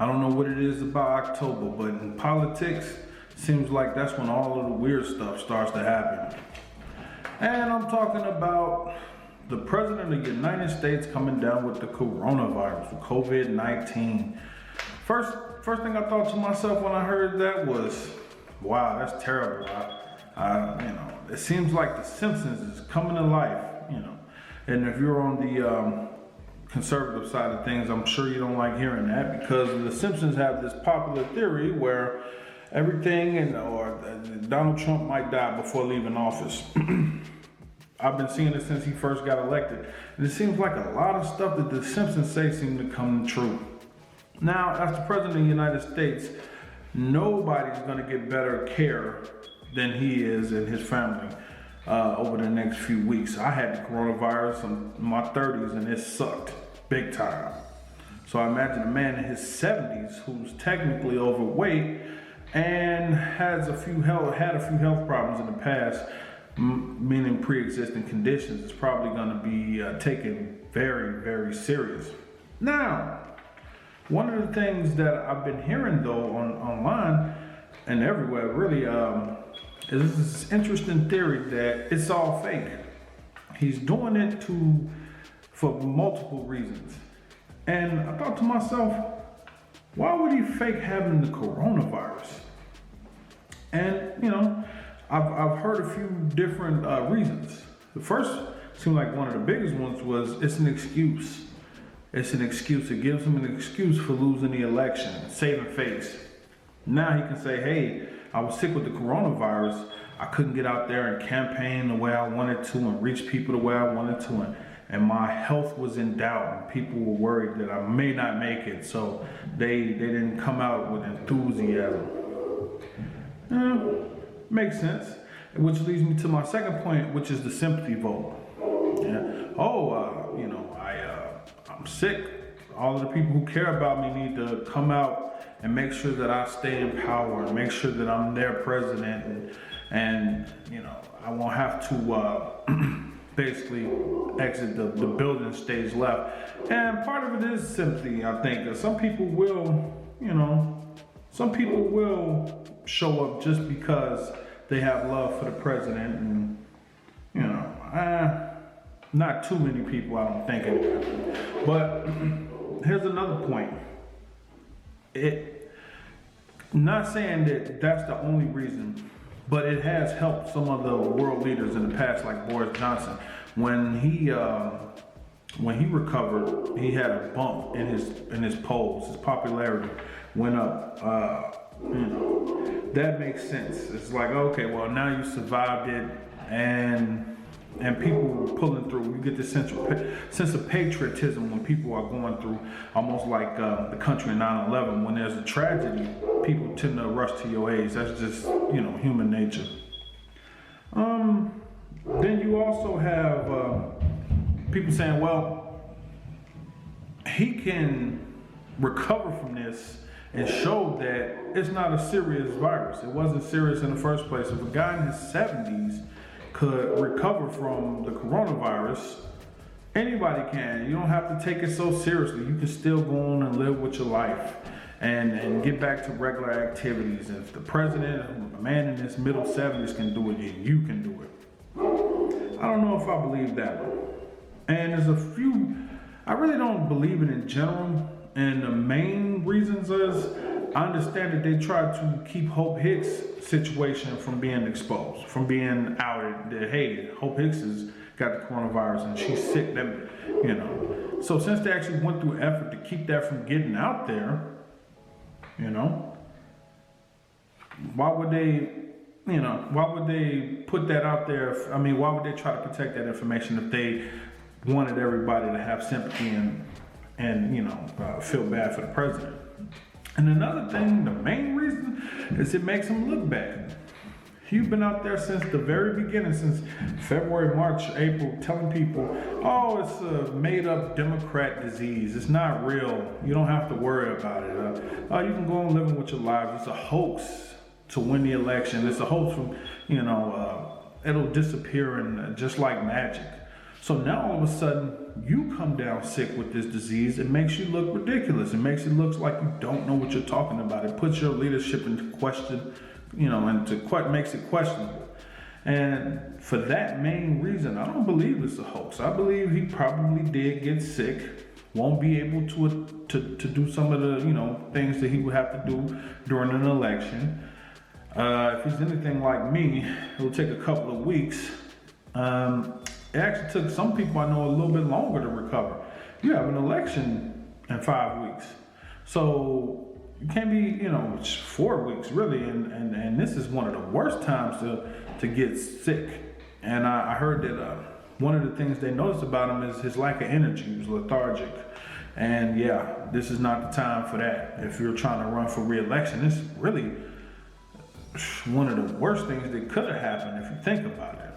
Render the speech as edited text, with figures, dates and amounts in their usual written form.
I don't know what it is about October, but in politics, seems like that's when all of the weird stuff starts to happen. And I'm talking about the President of the United States coming down with the coronavirus, with COVID-19. First thing I thought to myself when I heard that was, wow, that's terrible. It seems like The Simpsons is coming to life, And if you're on the conservative side of things, I'm sure you don't like hearing that, because The Simpsons have this popular theory where everything or Donald Trump might die before leaving office. I've been seeing it since he first got elected, and it seems like a lot of stuff that The Simpsons say seem to come true. Now, as the President of the United States, nobody's going to get better care than he is and his family over the next few weeks. I had the coronavirus in my 30s, and it sucked big time. So I imagine a man in his 70s who's technically overweight and had a few health problems in the past, meaning pre-existing conditions, is probably going to be taken very, very serious. Now, one of the things that I've been hearing though online and everywhere really is this interesting theory that it's all fake. He's doing it for multiple reasons. And I thought to myself, why would he fake having the coronavirus? And I've heard a few different reasons. The first seemed like one of the biggest ones was it's an excuse. It's an excuse. It gives him an excuse for losing the election, saving face. Now he can say, hey, I was sick with the coronavirus. I couldn't get out there and campaign the way I wanted to and reach people the way I wanted to. And my health was in doubt. And people were worried that I may not make it. So they didn't come out with enthusiasm. Makes sense. Which leads me to my second point, which is the sympathy vote. I'm sick. All of the people who care about me need to come out and make sure that I stay in power and make sure that I'm their president, and I won't have to basically exit the building stage left. And part of it is sympathy, I think. Some people will show up just because they have love for the president, and not too many people, I don't think. But here's another point. Not saying that that's the only reason, but it has helped some of the world leaders in the past, like Boris Johnson. When he recovered, he had a bump in his polls. His popularity went up. That makes sense. It's like, okay, well, now you survived it, and people were pulling through. You get this sense of patriotism when people are going through, almost like the country in 9/11. When there's a tragedy, people tend to rush to your aid. That's just human nature. Then you also have people saying, well, he can recover from this and show that it's not a serious virus. It wasn't serious in the first place. If a guy in his 70s could recover from the coronavirus, anybody can. You don't have to take it so seriously. You can still go on and live with your life and get back to regular activities. And if the president, a man in his middle 70s can do it, then you can do it. I don't know if I believe that one. And there's a few, I really don't believe it in general. And the main reasons is, I understand that they try to keep Hope Hicks' situation from being exposed, from being outed. That, hey, Hope Hicks has got the coronavirus and she's sick. So since they actually went through effort to keep that from getting out there, why would they put that out there? I mean, why would they try to protect that information if they wanted everybody to have sympathy and feel bad for the president? And another thing, the main reason is it makes him look bad. You've been out there since the very beginning, since February, March, April, telling people, oh, it's a made-up Democrat disease. It's not real. You don't have to worry about it. You can go on living with your lives. It's a hoax to win the election. It's a hoax from, it'll disappear just like magic. So now all of a sudden, you come down sick with this disease. It makes you look ridiculous. It makes it look like you don't know what you're talking about. It puts your leadership into question, and makes it questionable. And for that main reason, I don't believe it's a hoax. I believe he probably did get sick, won't be able to do some of the things that he would have to do during an election. If he's anything like me, it will take a couple of weeks. It actually took some people I know a little bit longer to recover. You have an election in 5 weeks. So you can't be, it's 4 weeks really. And this is one of the worst times to get sick. And I heard that one of the things they noticed about him is his lack of energy. He was lethargic. And yeah, this is not the time for that. If you're trying to run for re-election, it's really one of the worst things that could have happened if you think about it.